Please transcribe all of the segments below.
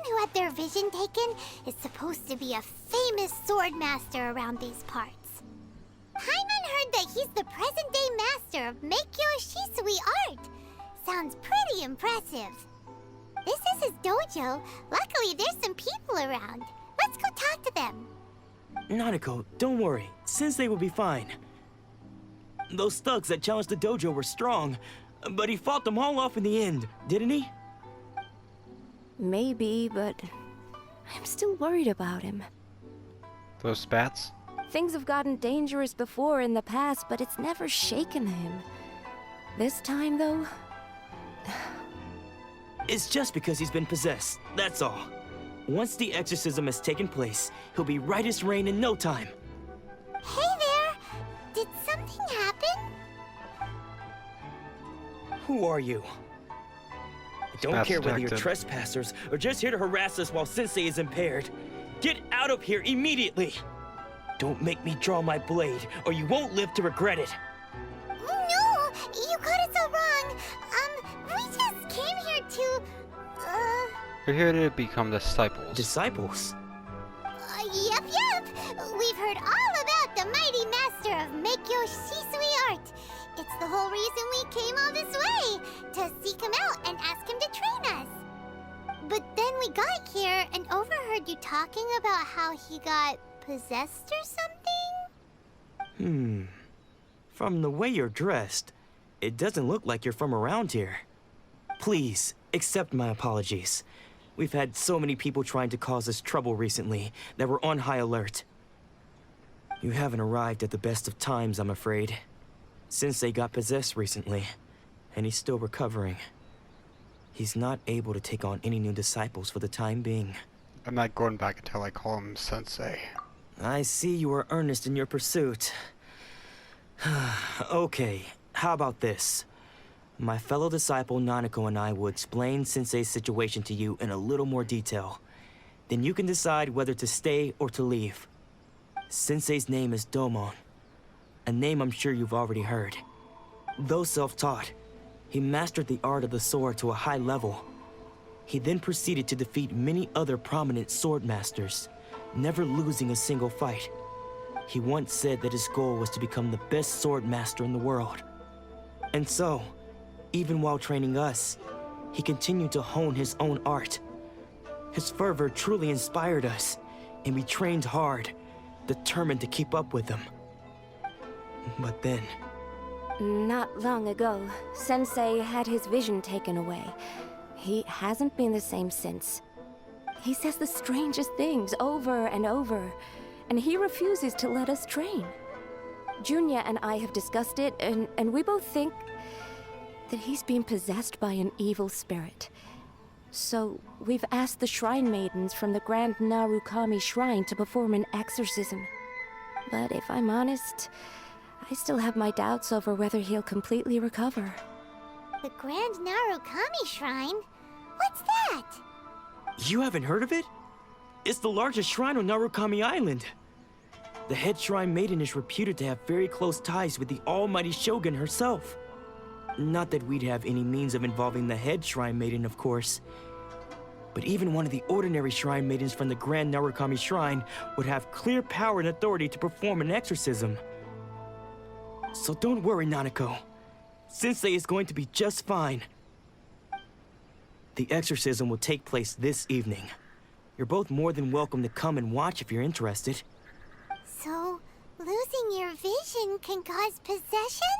who had their vision taken is supposed to be a famous sword master around these parts. Paimon heard that he's the present-day master of miHoYo Shisui art. Sounds pretty impressive. This is his dojo. Luckily, there's some people around. Let's go talk to them. Nanako, don't worry. Sensei will be fine. Those thugs that challenged the dojo were strong, but he fought them all off in the end, didn't he? Maybe, but I'm still worried about him. Those spats? Things have gotten dangerous before in the past, but it's never shaken him. This time, though... It's just because he's been possessed, that's all. Once the exorcism has taken place, he'll be right as rain in no time. Hey there! Did something happen? Who are you? I don't Spats care whether you're detected. trespassers or just here to harass us while Sensei is impaired. Get out of here immediately! Don't make me draw my blade, or you won't live to regret it. No! You got it so wrong! We just came here to... We're here to become disciples. Disciples? Yep. We've heard all about the mighty master of miHoYo Shisui art. It's the whole reason we came all this way, to seek him out and ask him to train us. But then we got here and overheard you talking about how he got possessed or something? From the way you're dressed, it doesn't look like you're from around here. Please, accept my apologies. We've had so many people trying to cause us trouble recently that we're on high alert. You haven't arrived at the best of times, I'm afraid. Sensei got possessed recently, and he's still recovering. He's not able to take on any new disciples for the time being. I'm not going back until I call him Sensei. I see you are earnest in your pursuit. Okay, how about this? My fellow disciple Nanako and I will explain Sensei's situation to you in a little more detail. Then you can decide whether to stay or to leave. Sensei's name is Domon, a name I'm sure you've already heard. Though self-taught, he mastered the art of the sword to a high level. He then proceeded to defeat many other prominent sword masters, never losing a single fight. He once said that his goal was to become the best sword master in the world. And so, even while training us, he continued to hone his own art. His fervor truly inspired us, and we trained hard, determined to keep up with him. But then... Not long ago, Sensei had his vision taken away. He hasn't been the same since. He says the strangest things over and over, and he refuses to let us train. Junya and I have discussed it, and we both think that he's been possessed by an evil spirit. So we've asked the shrine maidens from the Grand Narukami Shrine to perform an exorcism. But if I'm honest, I still have my doubts over whether he'll completely recover. The Grand Narukami Shrine? What's that? You haven't heard of it? It's the largest shrine on Narukami Island. The head shrine maiden is reputed to have very close ties with the almighty Shogun herself. Not that we'd have any means of involving the head shrine maiden, of course. But even one of the ordinary shrine maidens from the Grand Narukami Shrine would have clear power and authority to perform an exorcism. So don't worry, Nanako. Sensei is going to be just fine. The exorcism will take place this evening. You're both more than welcome to come and watch if you're interested. So, losing your vision can cause possession?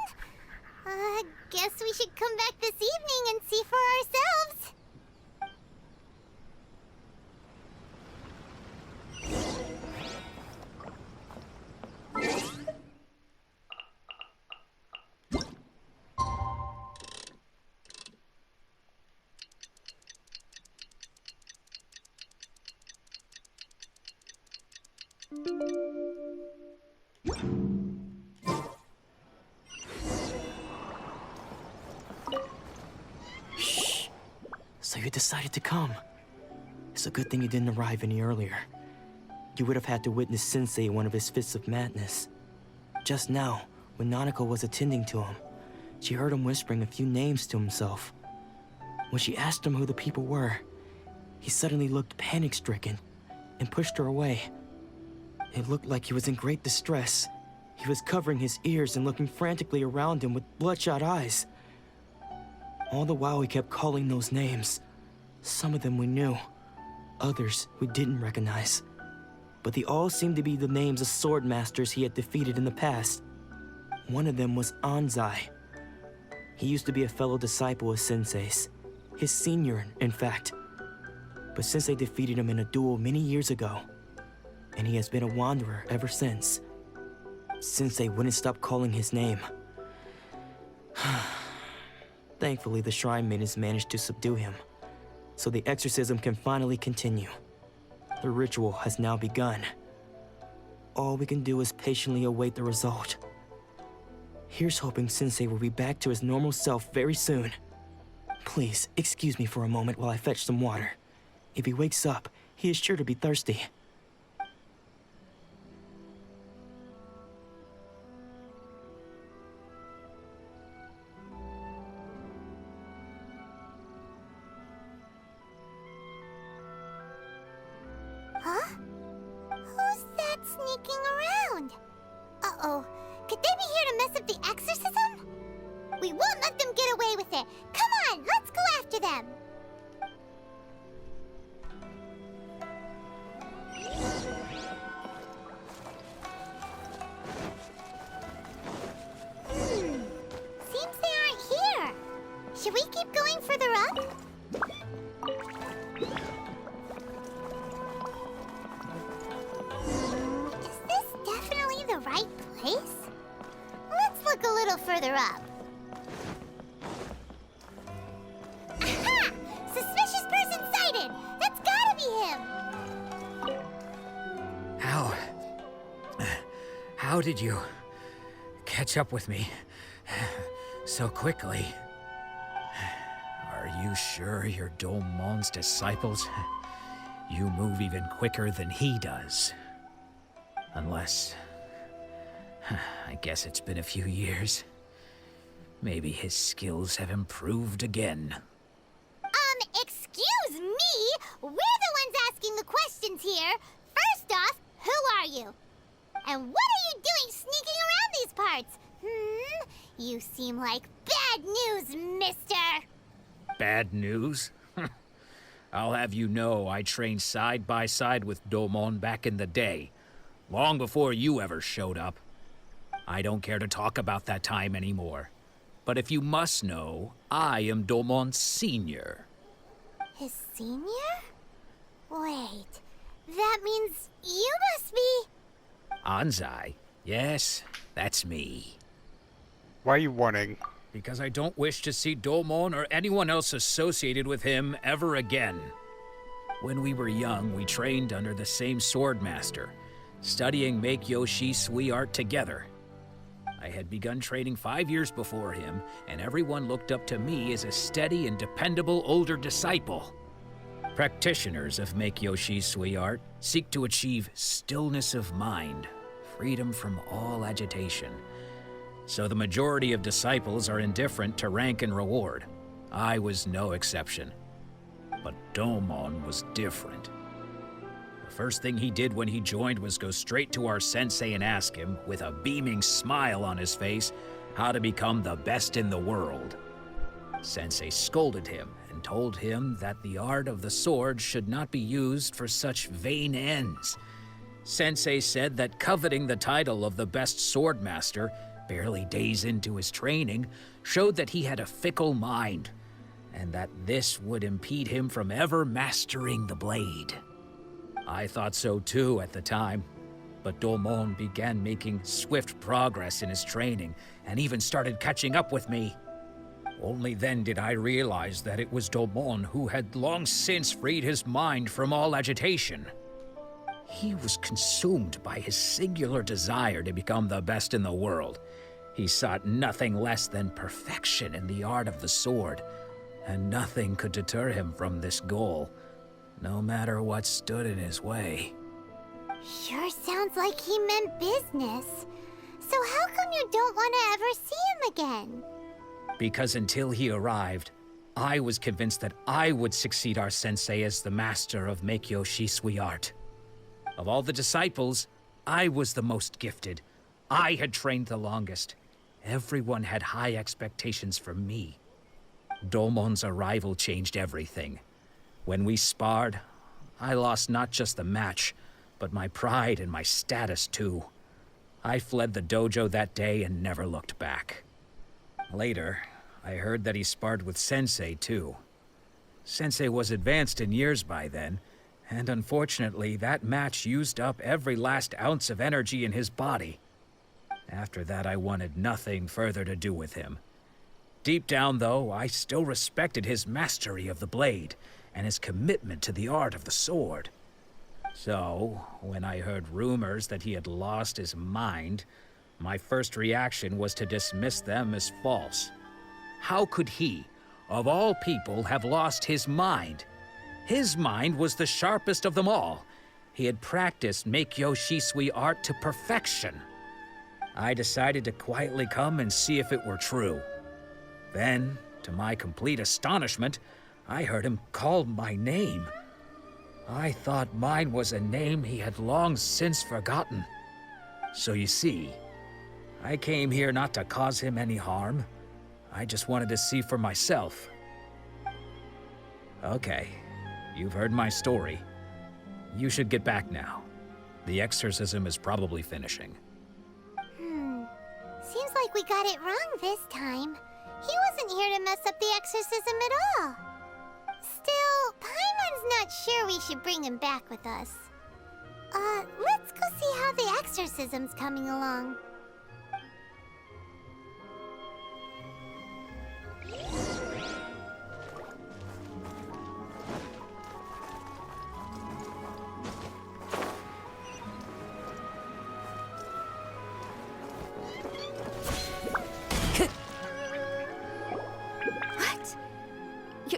Guess we should come back this evening and see for ourselves. So you decided to come. It's a good thing you didn't arrive any earlier. You would have had to witness Sensei in one of his fits of madness. Just now, when Nanako was attending to him, she heard him whispering a few names to himself. When she asked him who the people were, he suddenly looked panic-stricken and pushed her away. It looked like he was in great distress. He was covering his ears and looking frantically around him with bloodshot eyes. All the while he kept calling those names. Some of them we knew, others we didn't recognize. But they all seemed to be the names of sword masters he had defeated in the past. One of them was Anzai. He used to be a fellow disciple of Sensei's, his senior, in fact. But Sensei defeated him in a duel many years ago, and he has been a wanderer ever since. Sensei wouldn't stop calling his name. Thankfully, the shrine maidens managed to subdue him, so the exorcism can finally continue. The ritual has now begun. All we can do is patiently await the result. Here's hoping Sensei will be back to his normal self very soon. Please, excuse me for a moment while I fetch some water. If he wakes up, he is sure to be thirsty. Huh? Who's that sneaking around? Uh-oh. Could they be here to mess up the exorcism? We won't let them get away with it. Come on, let's go after them. Seems they aren't here. Should we keep going further up? Is this definitely the right place? Let's look a little further up. Aha! Suspicious person sighted! That's gotta be him! How did you catch up with me so quickly? Are you sure you're Domon's disciples? You move even quicker than he does. Unless... I guess it's been a few years. Maybe his skills have improved again. Excuse me? We're the ones asking the questions here. First off, who are you? And what are you doing sneaking around these parts? You seem like bad news, mister. Bad news? I'll have you know I trained side by side with Domon back in the day, long before you ever showed up. I don't care to talk about that time anymore. But if you must know, I am Domon's senior. His senior? Wait, that means you must be... Anzai? Yes, that's me. Why are you warning? Because I don't wish to see Domon or anyone else associated with him ever again. When we were young, we trained under the same sword master, studying miHoYo Shisui art together. I had begun training 5 years before him, and everyone looked up to me as a steady and dependable older disciple. Practitioners of miHoYo Shisui art seek to achieve stillness of mind, freedom from all agitation. So the majority of disciples are indifferent to rank and reward. I was no exception. But Domon was different. The first thing he did when he joined was go straight to our sensei and ask him, with a beaming smile on his face, how to become the best in the world. Sensei scolded him and told him that the art of the sword should not be used for such vain ends. Sensei said that coveting the title of the best sword master, barely days into his training, showed that he had a fickle mind, and that this would impede him from ever mastering the blade. I thought so too at the time, but Domon began making swift progress in his training and even started catching up with me. Only then did I realize that it was Domon who had long since freed his mind from all agitation. He was consumed by his singular desire to become the best in the world. He sought nothing less than perfection in the art of the sword, and nothing could deter him from this goal, no matter what stood in his way. Sure sounds like he meant business. So how come you don't want to ever see him again? Because until he arrived, I was convinced that I would succeed our sensei as the master of miHoYo Shisui art. Of all the disciples, I was the most gifted. I had trained the longest. Everyone had high expectations for me. Domon's arrival changed everything. When we sparred, I lost not just the match, but my pride and my status too. I fled the dojo that day and never looked back. Later, I heard that he sparred with Sensei too. Sensei was advanced in years by then, and unfortunately that match used up every last ounce of energy in his body. After that, I wanted nothing further to do with him. Deep down, though, I still respected his mastery of the blade and his commitment to the art of the sword. So, when I heard rumors that he had lost his mind, my first reaction was to dismiss them as false. How could he, of all people, have lost his mind? His mind was the sharpest of them all. He had practiced miHoYo Shisui art to perfection. I decided to quietly come and see if it were true. Then, to my complete astonishment, I heard him call my name. I thought mine was a name he had long since forgotten. So you see, I came here not to cause him any harm. I just wanted to see for myself. Okay, you've heard my story. You should get back now. The exorcism is probably finishing. Seems like we got it wrong this time. He wasn't here to mess up the exorcism at all. Still, Paimon's not sure we should bring him back with us. Let's go see how the exorcism's coming along.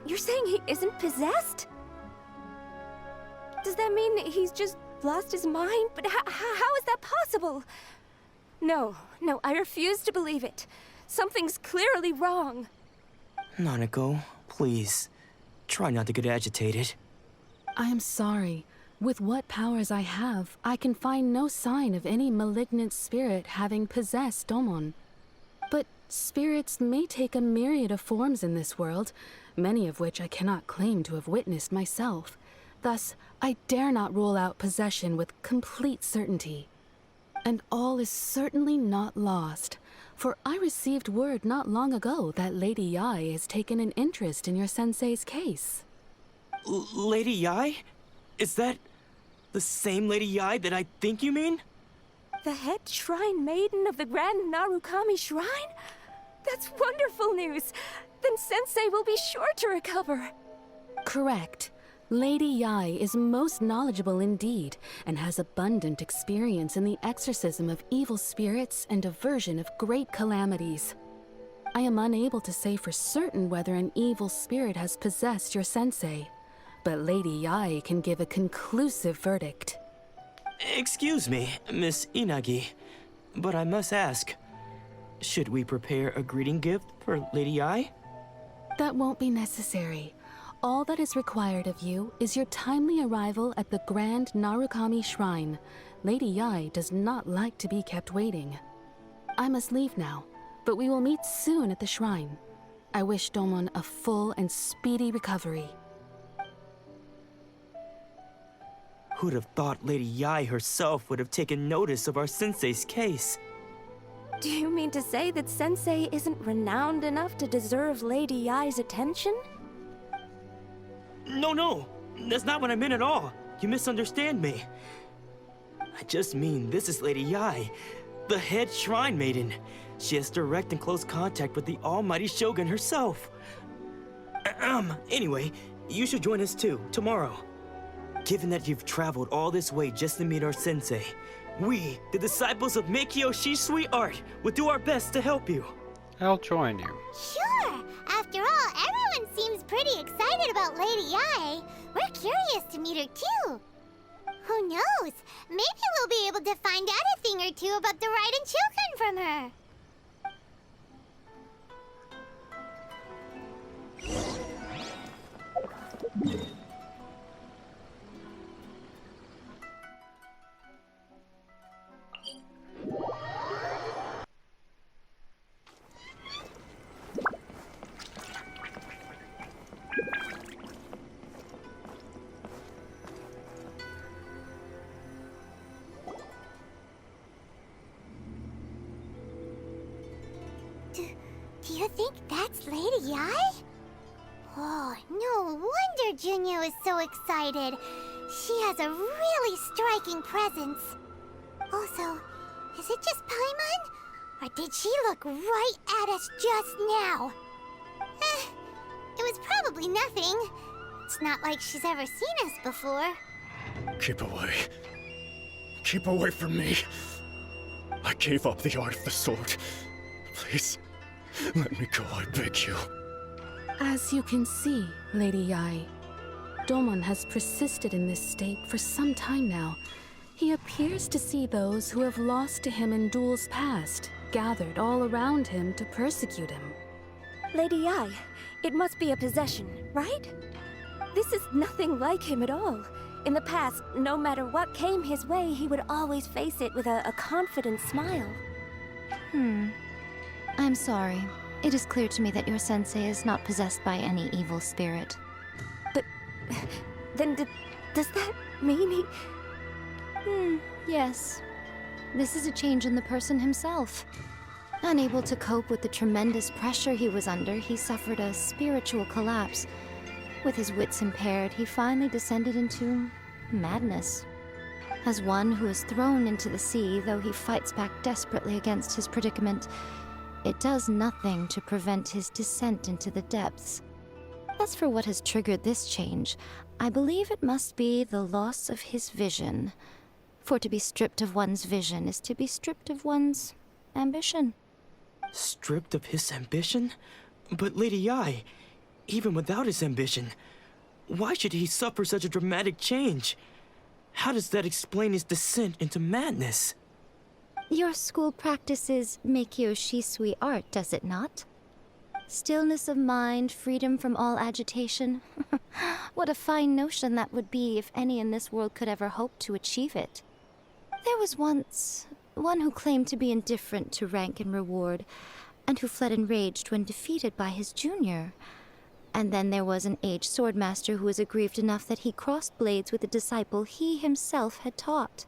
You're saying he isn't possessed? Does that mean he's just lost his mind? But how is that possible? No, I refuse to believe it. Something's clearly wrong. Nanako, please. Try not to get agitated. I am sorry. With what powers I have, I can find no sign of any malignant spirit having possessed Domon. But spirits may take a myriad of forms in this world, many of which I cannot claim to have witnessed myself. Thus, I dare not rule out possession with complete certainty. And all is certainly not lost, for I received word not long ago that Lady Yae has taken an interest in your sensei's case. Lady Yae? Is that the same Lady Yae that I think you mean? The head shrine maiden of the Grand Narukami Shrine? That's wonderful news! Then Sensei will be sure to recover. Correct. Lady Yae is most knowledgeable indeed, and has abundant experience in the exorcism of evil spirits and aversion of great calamities. I am unable to say for certain whether an evil spirit has possessed your sensei, but Lady Yae can give a conclusive verdict. Excuse me, Miss Inagi, but I must ask, should we prepare a greeting gift for Lady Yae? That won't be necessary. All that is required of you is your timely arrival at the Grand Narukami Shrine. Lady Yae does not like to be kept waiting. I must leave now, but we will meet soon at the shrine. I wish Domon a full and speedy recovery. Who'd have thought Lady Yae herself would have taken notice of our sensei's case? Do you mean to say that Sensei isn't renowned enough to deserve Lady Yae's attention? No, that's not what I meant at all. You misunderstand me. I just mean this is Lady Yae, the head shrine maiden. She has direct and close contact with the almighty Shogun herself. Anyway, you should join us too, tomorrow. Given that you've traveled all this way just to meet our sensei, we, the disciples of miHoYo Shisui art, will do our best to help you. I'll join you. Sure! After all, everyone seems pretty excited about Lady Yae. We're curious to meet her too. Who knows? Maybe we'll be able to find out a thing or two about the Raiden children from her. You think that's Lady Yae? Oh, no wonder Junyo is so excited. She has a really striking presence. Also, is it just Paimon? Or did she look right at us just now? It was probably nothing. It's not like she's ever seen us before. Keep away. Keep away from me. I gave up the art of the sword. Please, let me go, I beg you. As you can see, Lady Yae, Domon has persisted in this state for some time now. He appears to see those who have lost to him in duels past, gathered all around him to persecute him. Lady Yae, it must be a possession, right? This is nothing like him at all. In the past, no matter what came his way, he would always face it with a confident smile. I'm sorry. It is clear to me that your sensei is not possessed by any evil spirit. But then does that mean he... Yes. This is a change in the person himself. Unable to cope with the tremendous pressure he was under, he suffered a spiritual collapse. With his wits impaired, he finally descended into madness. As one who is thrown into the sea, though he fights back desperately against his predicament, it does nothing to prevent his descent into the depths. As for what has triggered this change, I believe it must be the loss of his vision. For to be stripped of one's vision is to be stripped of one's ambition. Stripped of his ambition? But Lady Yae, even without his ambition, why should he suffer such a dramatic change? How does that explain his descent into madness? Your school practices miHoYo Shisui art, does it not? Stillness of mind, freedom from all agitation. What a fine notion that would be if any in this world could ever hope to achieve it. There was once one who claimed to be indifferent to rank and reward, and who fled enraged when defeated by his junior. And then there was an aged swordmaster who was aggrieved enough that he crossed blades with a disciple he himself had taught.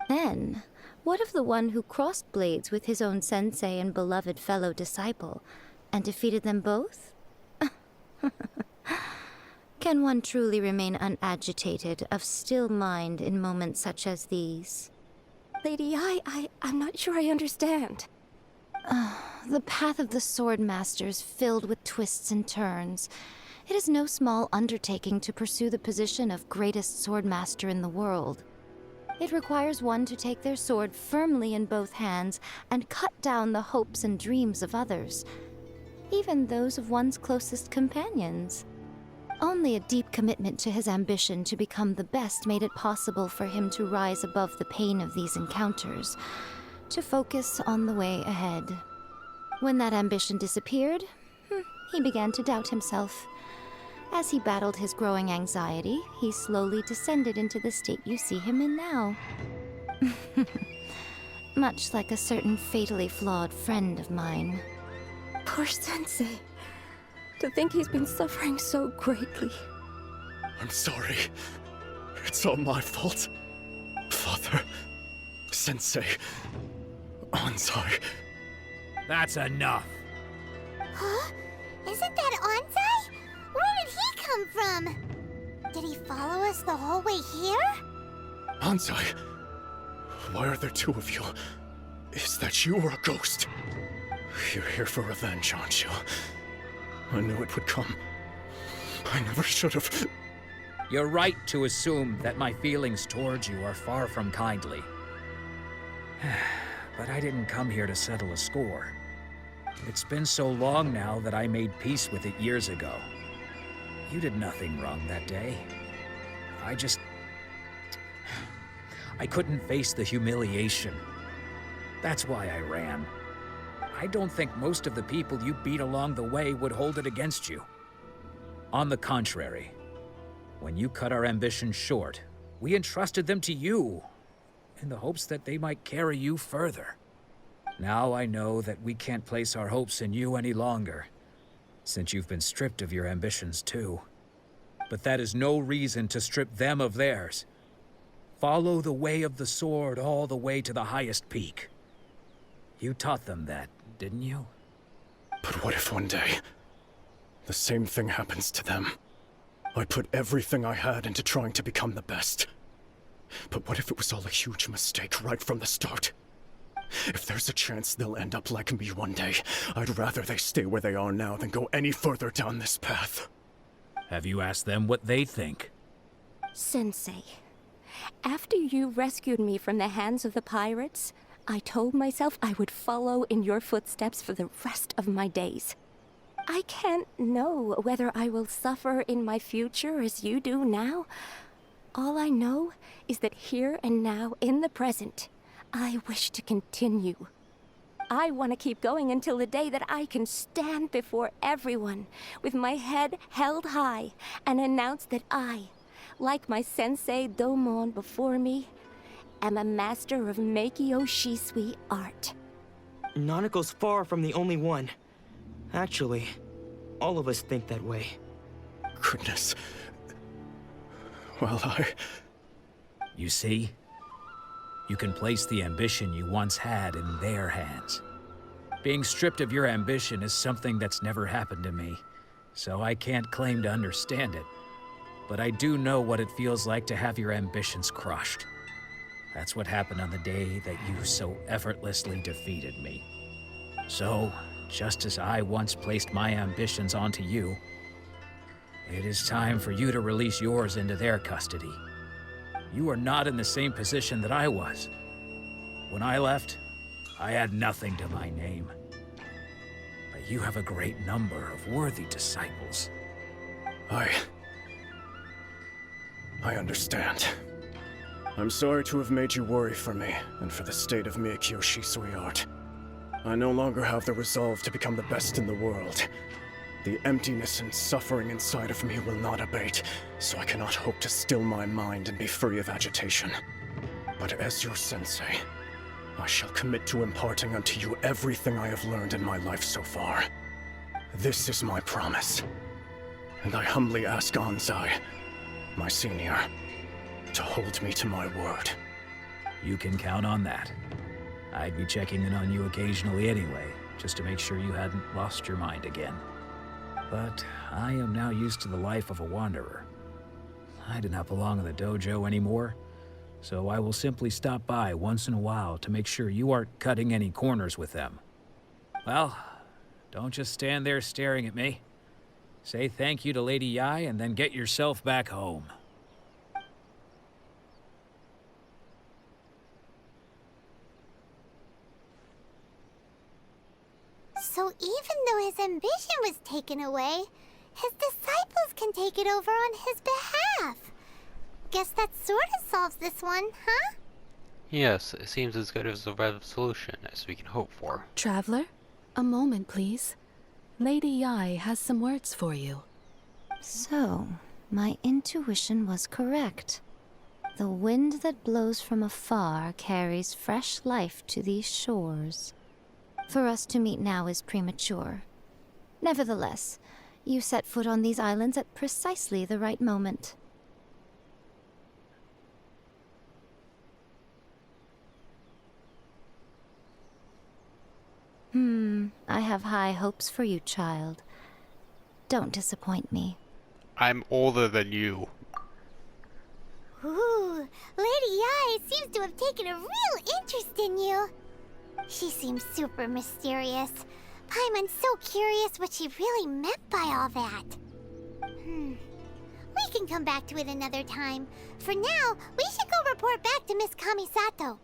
Then, what of the one who crossed blades with his own sensei and beloved fellow disciple, and defeated them both? Can one truly unagitated unagitated, of still mind in moments such as these? Lady Yae, I'm not sure I understand. The path of the Swordmaster is filled with twists and turns. It is no small undertaking to pursue the position of greatest Swordmaster in the world. It requires one to take their sword firmly in both hands and cut down the hopes and dreams of others, even those of one's closest companions. Only a deep commitment to his ambition to become the best made it possible for him to rise above the pain of these encounters, to focus on the way ahead. When that ambition disappeared, he began to doubt himself. As he battled his growing anxiety, he slowly descended into the state you see him in now. Much like a certain fatally flawed friend of mine. Poor sensei. To think he's been suffering so greatly. I'm sorry. It's all my fault. Father, Sensei, Anzai. That's enough. Huh? Isn't that Anzai? Where did he come from? Did he follow us the whole way here? Anzai, why are there two of you? Is that you or a ghost? You're here for revenge, aren't you? I knew it would come. I never should have. You're right to assume that my feelings towards you are far from kindly. But I didn't come here to settle a score. It's been so long now that I made peace with it years ago. You did nothing wrong that day. I couldn't face the humiliation. That's why I ran. I don't think most of the people you beat along the way would hold it against you. On the contrary, when you cut our ambitions short, we entrusted them to you, in the hopes that they might carry you further. Now I know that we can't place our hopes in you any longer, since you've been stripped of your ambitions too. But that is no reason to strip them of theirs. Follow the way of the sword all the way to the highest peak. You taught them that, didn't you? But what if one day, the same thing happens to them? I put everything I had into trying to become the best. But what if it was all a huge mistake right from the start? If there's a chance they'll end up like me one day, I'd rather they stay where they are now than go any further down this path. Have you asked them what they think? Sensei, after you rescued me from the hands of the pirates, I told myself I would follow in your footsteps for the rest of my days. I can't know whether I will suffer in my future as you do now. All I know is that here and now, in the present, I wish to continue. I want to keep going until the day that I can stand before everyone with my head held high and announce that I, like my sensei Domon before me, am a master of miHoYo Shisui art. Nanako's far from the only one. Actually, all of us think that way. Goodness. Well, You see? You can place the ambition you once had in their hands. Being stripped of your ambition is something that's never happened to me, so I can't claim to understand it. But I do know what it feels like to have your ambitions crushed. That's what happened on the day that you so effortlessly defeated me. So, just as I once placed my ambitions onto you, it is time for you to release yours into their custody. You are not in the same position that I was. When I left, I had nothing to my name. But you have a great number of worthy disciples. I understand. I'm sorry to have made you worry for me, and for the state of miHoYo Shisui art. I no longer have the resolve to become the best in the world. The emptiness and suffering inside of me will not abate, so I cannot hope to still my mind and be free of agitation. But as your sensei, I shall commit to imparting unto you everything I have learned in my life so far. This is my promise. And I humbly ask Anzai, my senior, to hold me to my word. You can count on that. I'd be checking in on you occasionally anyway, just to make sure you hadn't lost your mind again. But I am now used to the life of a wanderer. I do not belong in the dojo anymore, so I will simply stop by once in a while to make sure you aren't cutting any corners with them. Well, don't just stand there staring at me. Say thank you to Lady Yae and then get yourself back home. So even though his ambition was taken away, his disciples can take it over on his behalf. Guess that sort of solves this one, huh? Yes, it seems as good as a resolution as we can hope for. Traveler, a moment, please. Lady Yae has some words for you. So, my intuition was correct. The wind that blows from afar carries fresh life to these shores. For us to meet now is premature. Nevertheless, you set foot on these islands at precisely the right moment. I have high hopes for you, child. Don't disappoint me. I'm older than you. Ooh, Lady Yae seems to have taken a real interest in you. She seems super mysterious. Paimon's so curious what she really meant by all that. We can come back to it another time. For now, we should go report back to Miss Kamisato.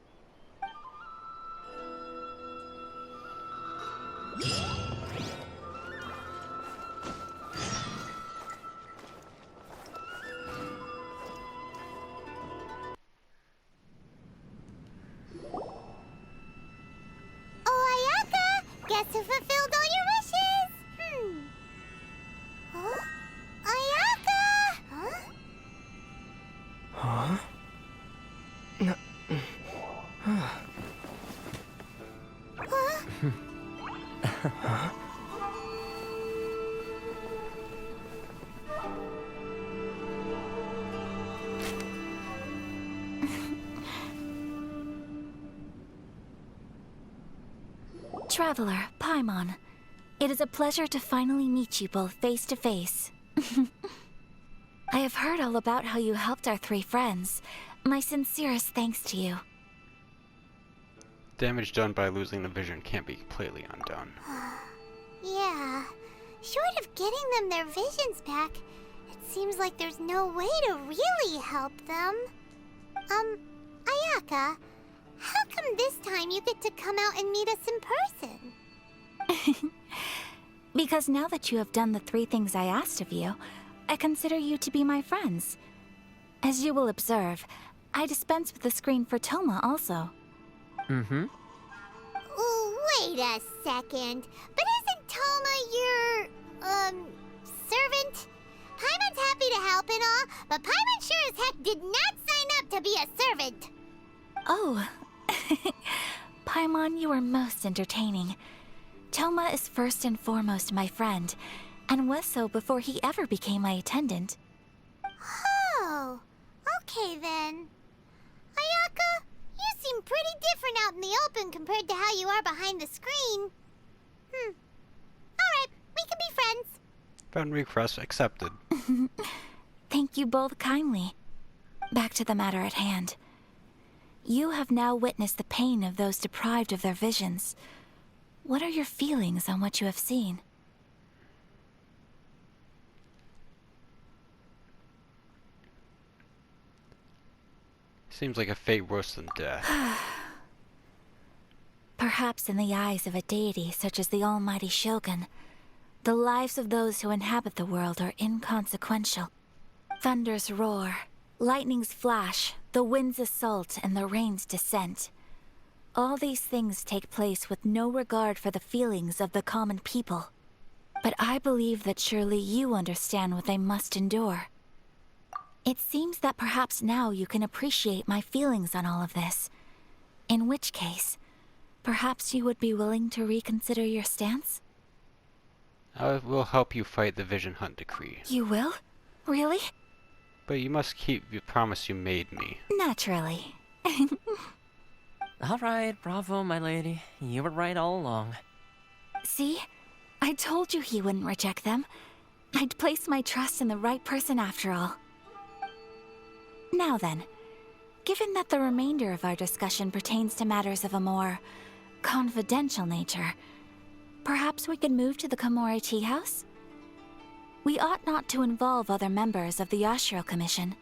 Oh, Ayaka! Guess who fulfilled all your wishes? Huh? Ayaka! Huh? Huh? Traveler, Paimon, It is a pleasure to finally meet you both face to face. I have heard all about how you helped our 3 friends. My sincerest thanks to you. Damage done by losing the vision can't be completely undone. Yeah. Short of getting them their visions back, it seems like there's no way to really help them. Ayaka, how come this time you get to come out and meet us in person? Because now that you have done the 3 things I asked of you, I consider you to be my friends. As you will observe, I dispense with the screen for Toma also. Mm-hmm. Wait a second. But isn't Toma your, servant? Paimon's happy to help and all, but Paimon sure as heck did not sign up to be a servant. Oh. Paimon, you are most entertaining. Toma is first and foremost my friend, and was so before he ever became my attendant. Oh, okay then. Ayaka, you seem pretty different out in the open compared to how you are behind the screen. Alright, we can be friends. Friend request accepted. Thank you both kindly. Back to the matter at hand. You have now witnessed the pain of those deprived of their visions. What are your feelings on what you have seen? Seems like a fate worse than death. Perhaps in the eyes of a deity such as the almighty Shogun, the lives of those who inhabit the world are inconsequential. Thunders roar, lightnings flash, the winds assault, and the rains descent. All these things take place with no regard for the feelings of the common people. But I believe that surely you understand what they must endure. It seems that perhaps now you can appreciate my feelings on all of this. In which case, perhaps you would be willing to reconsider your stance? I will help you fight the Vision Hunt decree. You will? Really? But you must keep the promise you made me. Naturally. All right, bravo, my lady. You were right all along. See? I told you he wouldn't reject them. I'd placed my trust in the right person after all. Now then, given that the remainder of our discussion pertains to matters of a more confidential nature, perhaps we could move to the Komori Tea House? We ought not to involve other members of the Yashiro Commission.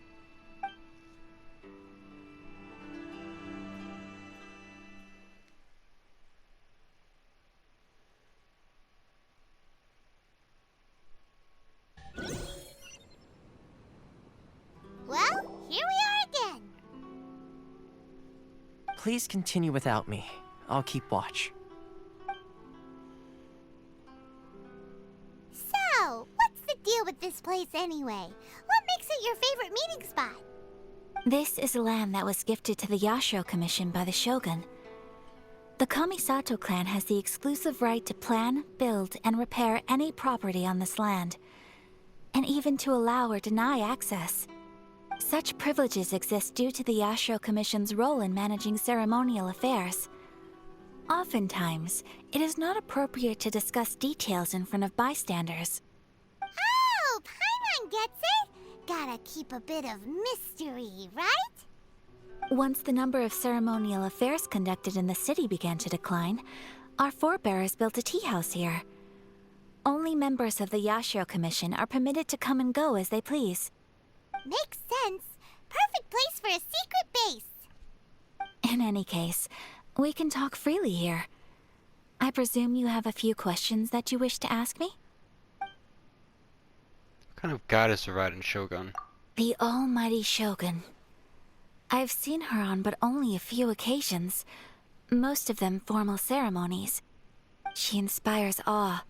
Well, here we are again. Please continue without me. I'll keep watch. So, what's the deal with this place anyway? What makes it your favorite meeting spot? This is land that was gifted to the Yashiro Commission by the Shogun. The Kamisato clan has the exclusive right to plan, build, and repair any property on this land, and even to allow or deny access. Such privileges exist due to the Yashiro Commission's role in managing ceremonial affairs. Oftentimes, it is not appropriate to discuss details in front of bystanders. Oh, Paimon gets it. Gotta keep a bit of mystery, right? Once the number of ceremonial affairs conducted in the city began to decline, our forebears built a tea house here. Only members of the Yashiro Commission are permitted to come and go as they please. Makes sense. Perfect place for a secret base. In any case, we can talk freely here. I presume you have a few questions that you wish to ask me? What kind of goddess are riding Shogun? The almighty Shogun. I've seen her on but only a few occasions, most of them formal ceremonies. She inspires awe,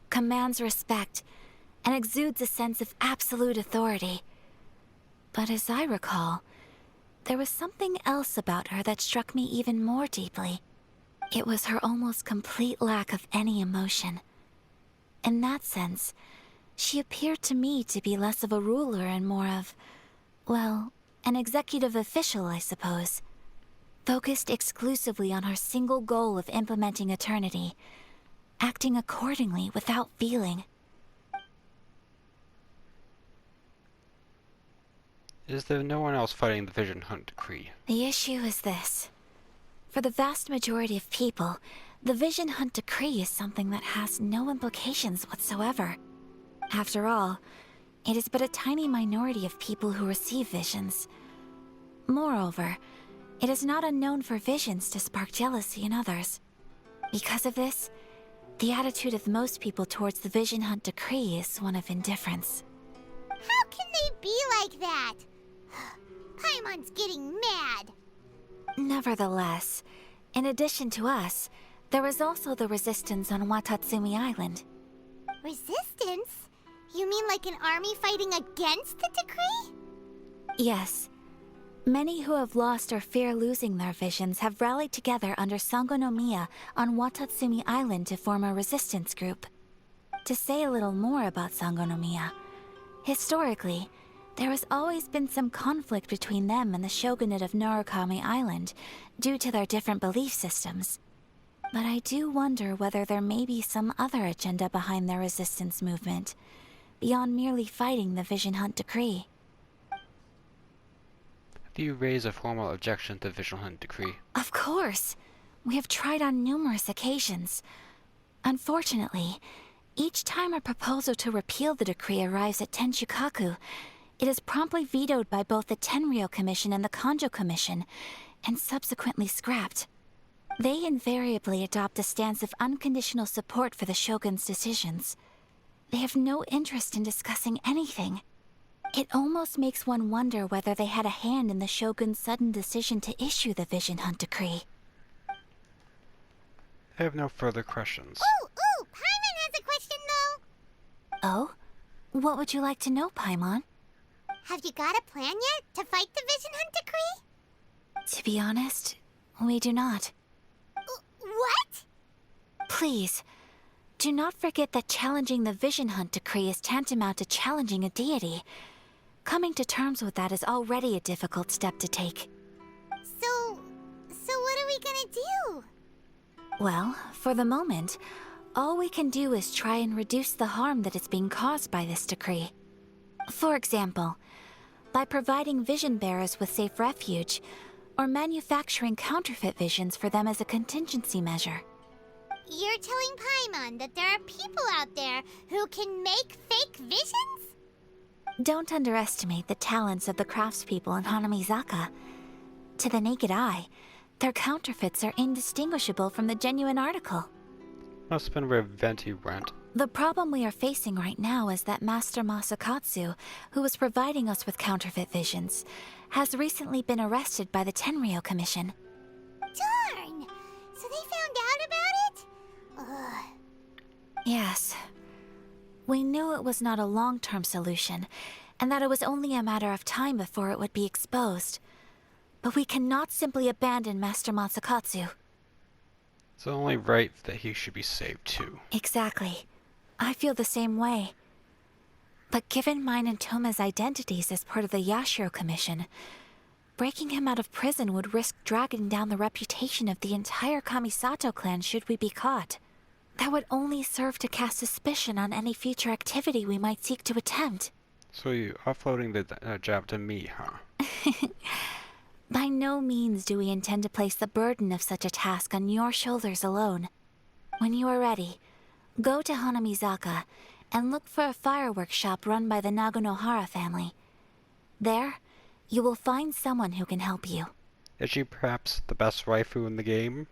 commands respect, and exudes a sense of absolute authority. But as I recall, there was something else about her that struck me even more deeply. It was her almost complete lack of any emotion. In that sense, she appeared to me to be less of a ruler and more of, well, an executive official, I suppose. Focused exclusively on her single goal of implementing eternity, acting accordingly without feeling. Is there no one else fighting the Vision Hunt decree? The issue is this. For the vast majority of people, the Vision Hunt decree is something that has no implications whatsoever. After all, it is but a tiny minority of people who receive visions. Moreover, it is not unknown for visions to spark jealousy in others. Because of this, the attitude of most people towards the Vision Hunt decree is one of indifference. How can they be like that? Paimon's getting mad. Nevertheless, in addition to us, there is also the resistance on Watatsumi Island. Resistance? You mean like an army fighting against the decree? Yes. Many who have lost or fear losing their visions have rallied together under Sangonomiya on Watatsumi Island to form a resistance group. To say a little more about Sangonomiya, historically, there has always been some conflict between them and the shogunate of Narukami Island due to their different belief systems. But I do wonder whether there may be some other agenda behind their resistance movement, beyond merely fighting the Vision Hunt decree. Do you raise a formal objection to the Vision Hunt decree? Of course! We have tried on numerous occasions. Unfortunately, each time a proposal to repeal the decree arrives at Tenshukaku, it is promptly vetoed by both the Tenryou Commission and the Kanjo Commission, and subsequently scrapped. They invariably adopt a stance of unconditional support for the Shogun's decisions. They have no interest in discussing anything. It almost makes one wonder whether they had a hand in the Shogun's sudden decision to issue the Vision Hunt decree. I have no further questions. Ooh, Paimon has a question though. Oh? What would you like to know, Paimon? Have you got a plan yet to fight the Vision Hunt decree? To be honest, we do not. What? Please, do not forget that challenging the Vision Hunt decree is tantamount to challenging a deity. Coming to terms with that is already a difficult step to take. So what are we gonna do? Well, for the moment, all we can do is try and reduce the harm that is being caused by this decree. For example, by providing vision bearers with safe refuge, or manufacturing counterfeit visions for them as a contingency measure. You're telling Paimon that there are people out there who can make fake visions? Don't underestimate the talents of the craftspeople in Hanamizaka. To the naked eye, their counterfeits are indistinguishable from the genuine article. Must have been where Venti went. The problem we are facing right now is that Master Masakatsu, who was providing us with counterfeit visions, has recently been arrested by the Tenryou Commission. Darn! So they found out about it? Ugh. Yes. We knew it was not a long-term solution, and that it was only a matter of time before it would be exposed. But we cannot simply abandon Master Masakatsu. It's only right that he should be saved too. Exactly. I feel the same way. But given mine and Toma's identities as part of the Yashiro Commission, breaking him out of prison would risk dragging down the reputation of the entire Kamisato clan should we be caught. That would only serve to cast suspicion on any future activity we might seek to attempt. So you're offloading the job to me, huh? By no means do we intend to place the burden of such a task on your shoulders alone. When you are ready, go to Hanamizaka and look for a fireworks shop run by the Nagonohara family. There, you will find someone who can help you. Is she perhaps the best waifu in the game?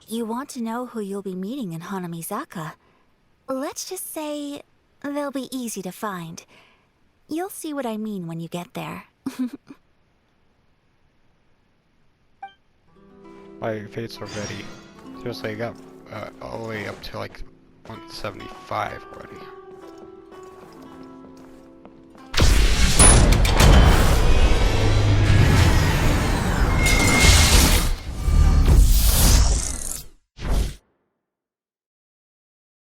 You want to know who you'll be meeting in Hanamizaka? Let's just say they'll be easy to find. You'll see what I mean when you get there. My fates are ready. Seriously, I got all the way up to like 175 already.